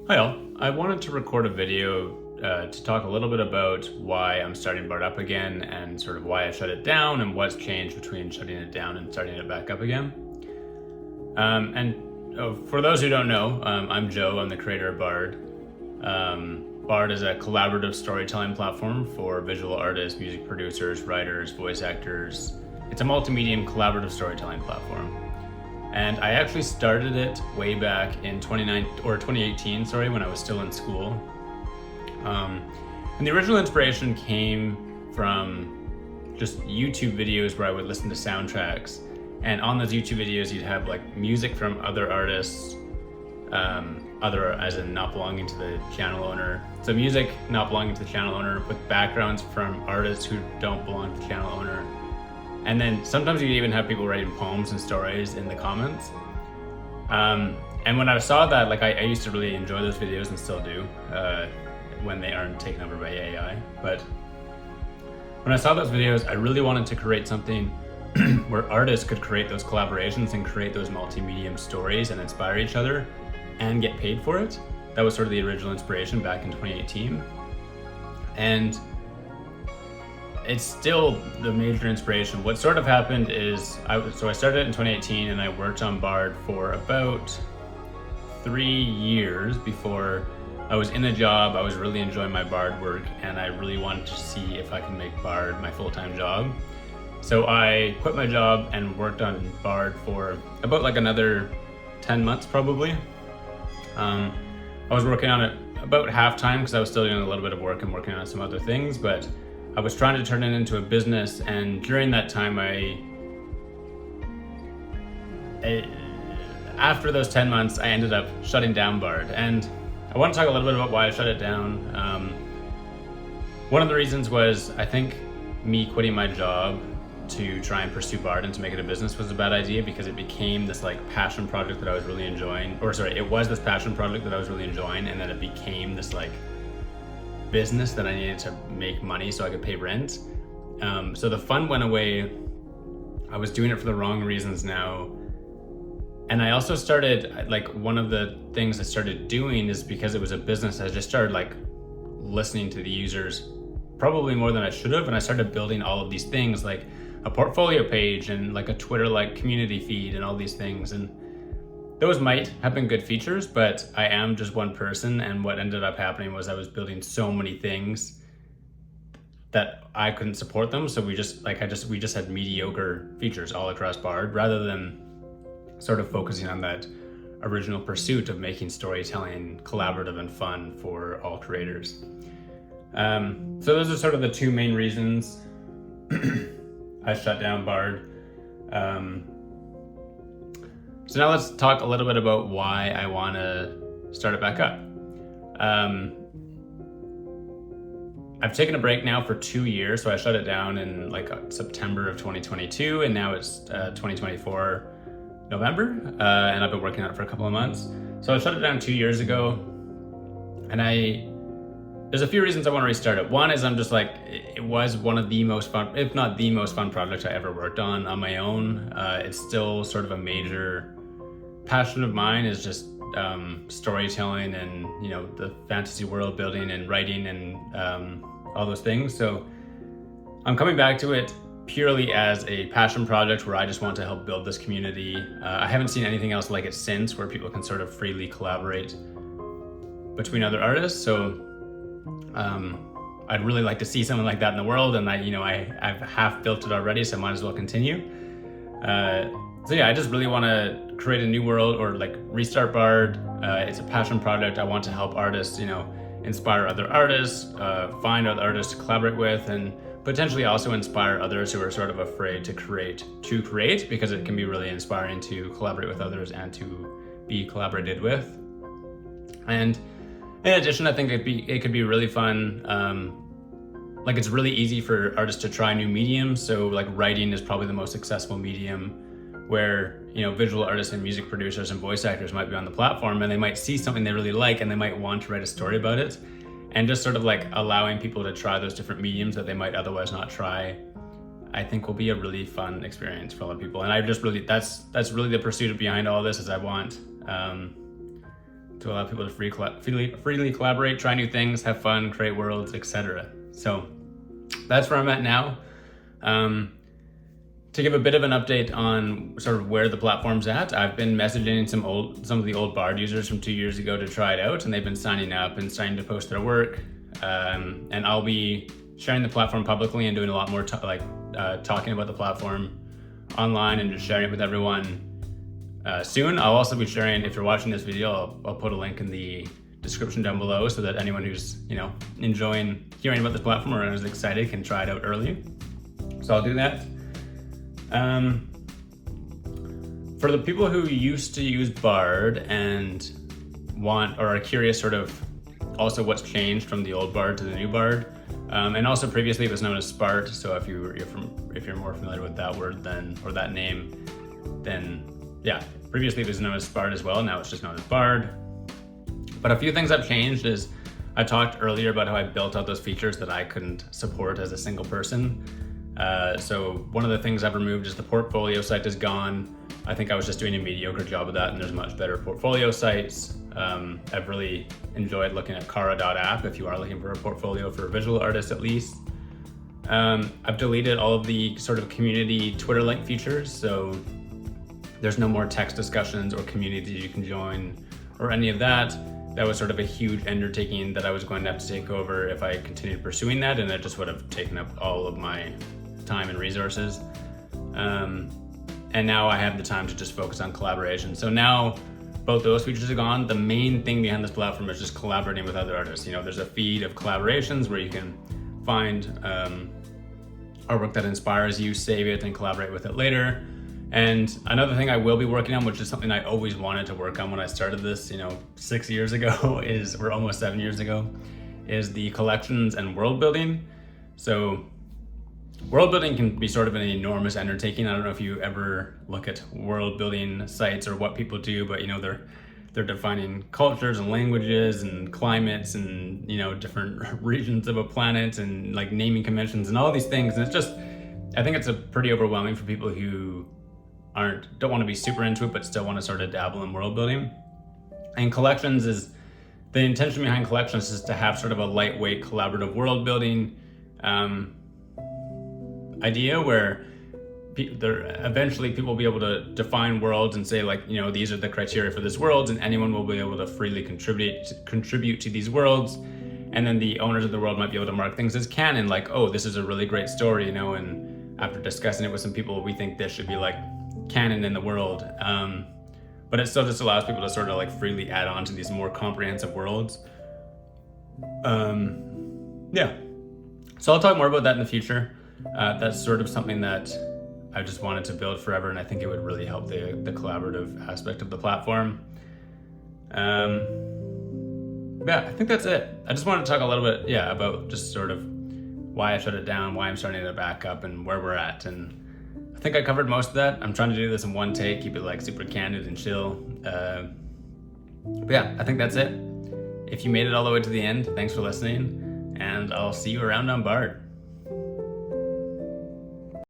Hi all, I wanted to record a video to talk a little bit about why I'm starting Bard up again and sort of why I shut it down and what's changed between shutting it down and starting it back up again. For those who don't know, I'm Joe, I'm the creator of Bard. Bard is a collaborative storytelling platform for visual artists, music producers, writers, voice actors. It's a multimedia collaborative storytelling platform. And I actually started it way back in 2018, when I was still in school. And the original inspiration came from just YouTube videos where I would listen to soundtracks. And on those YouTube videos, you'd have like music from other artists, other as in not belonging to the channel owner. So music not belonging to the channel owner with backgrounds from artists who don't belong to the channel owner. And then sometimes you'd even have people writing poems and stories in the comments. And when I saw that, I used to really enjoy those videos and still do, when they aren't taken over by AI. But when I saw those videos, I really wanted to create something where artists could create those collaborations and create those multi-medium stories and inspire each other and get paid for it. That was sort of the original inspiration back in 2018. And it's still the major inspiration. What sort of happened is, I started it in 2018 and I worked on Bard for about 3 years before I was in a job. I was really enjoying my Bard work and I really wanted to see if I could make Bard my full-time job. So I quit my job and worked on Bard for about another 10 months probably. I was working on it about half-time because I was still doing a little bit of work and working on some other things, but I was trying to turn it into a business, and during that time after those 10 months, I ended up shutting down Bard. And I want to talk a little bit about why I shut it down. One of the reasons was, I think me quitting my job to try and pursue Bard and to make it a business was a bad idea, because it became this passion project that I was really enjoying, it was this passion project that I was really enjoying, and then it became this business that I needed to make money so I could pay rent. So the fun went away. I was doing it for the wrong reasons now. And I also started, one of the things I started doing is, because it was a business, I just started listening to the users probably more than I should have. And I started building all of these things, like a portfolio page and a Twitter community feed and all these things. And those might have been good features, but I am just one person, and what ended up happening was I was building so many things that I couldn't support them. So we just had mediocre features all across Bard, rather than sort of focusing on that original pursuit of making storytelling collaborative and fun for all creators. So those are sort of the two main reasons I shut down Bard. So now let's talk a little bit about why I want to start it back up. I've taken a break now for 2 years. So I shut it down in September of 2022, and now it's 2024 November, and I've been working on it for a couple of months. So I shut it down 2 years ago, and there's a few reasons I want to restart it. One is it was one of the most fun, if not the most fun project I ever worked on my own. It's still sort of a major passion of mine, is just storytelling and the fantasy world building and writing and all those things. So I'm coming back to it purely as a passion project where I just want to help build this community. I haven't seen anything else like it since, where people can sort of freely collaborate between other artists. So I'd really like to see something like that in the world, and I've half built it already, so I might as well continue. So yeah, I just really want to create a new world, or restart Bard. It's a passion project. I want to help artists, inspire other artists, find other artists to collaborate with, and potentially also inspire others who are sort of afraid to create, because it can be really inspiring to collaborate with others and to be collaborated with. And in addition, I think it could be really fun. It's really easy for artists to try new mediums. So writing is probably the most successful medium, where visual artists and music producers and voice actors might be on the platform, and they might see something they really like and they might want to write a story about it. And just sort of allowing people to try those different mediums that they might otherwise not try, I think will be a really fun experience for a lot of people. And I just really, that's really the pursuit behind all this, is I want to allow people to freely collaborate, try new things, have fun, create worlds, etc. So that's where I'm at now. To give a bit of an update on sort of where the platform's at, I've been messaging some of the old Bard users from 2 years ago to try it out, and they've been signing up and starting to post their work. And I'll be sharing the platform publicly and doing a lot more talking about the platform online and just sharing it with everyone soon. I'll also be sharing, if you're watching this video, I'll put a link in the description down below so that anyone who's enjoying hearing about this platform or is excited can try it out early. So I'll do that. For the people who used to use Bard and want or are curious sort of also what's changed from the old Bard to the new Bard, and also previously it was known as Spart, so if you're more familiar with that word or that name, then yeah, previously it was known as Spart as well, now it's just known as Bard. But a few things have changed is I talked earlier about how I built out those features that I couldn't support as a single person. So one of the things I've removed is the portfolio site is gone. I think I was just doing a mediocre job of that, and there's much better portfolio sites. I've really enjoyed looking at Kara.app if you are looking for a portfolio for a visual artist at least. I've deleted all of the sort of community Twitter link features, so there's no more text discussions or communities you can join or any of that. That was sort of a huge undertaking that I was going to have to take over if I continued pursuing that, and it just would have taken up all of my time and resources. And now I have the time to just focus on collaboration. So now both those features are gone. The main thing behind this platform is just collaborating with other artists. There's a feed of collaborations where you can find artwork that inspires you, save it, and collaborate with it later. And another thing I will be working on, which is something I always wanted to work on when I started this, 6 years ago, or almost 7 years ago, is the collections and world building. So world building can be sort of an enormous undertaking. I don't know if you ever look at world building sites or what people do, but they're defining cultures and languages and climates and different regions of a planet and like naming conventions and all these things. And I think it's pretty overwhelming for people who don't want to be super into it but still want to sort of dabble in world building. And the intention behind collections is to have sort of a lightweight collaborative world building idea where eventually people will be able to define worlds and say these are the criteria for this world, and anyone will be able to freely contribute to these worlds. And then the owners of the world might be able to mark things as canon, like, oh, this is a really great story, and after discussing it with some people, we think this should be like canon in the world. But it still just allows people to sort of freely add on to these more comprehensive worlds. Yeah. So I'll talk more about that in the future. That's sort of something that I just wanted to build forever, and I think it would really help the collaborative aspect of the platform. Yeah, I think that's it. I just wanted to talk a little bit, about just sort of why I shut it down, why I'm starting to back up, and where we're at. And I think I covered most of that. I'm trying to do this in one take, keep it super candid and chill. But yeah, I think that's it. If you made it all the way to the end, thanks for listening, and I'll see you around on Bard.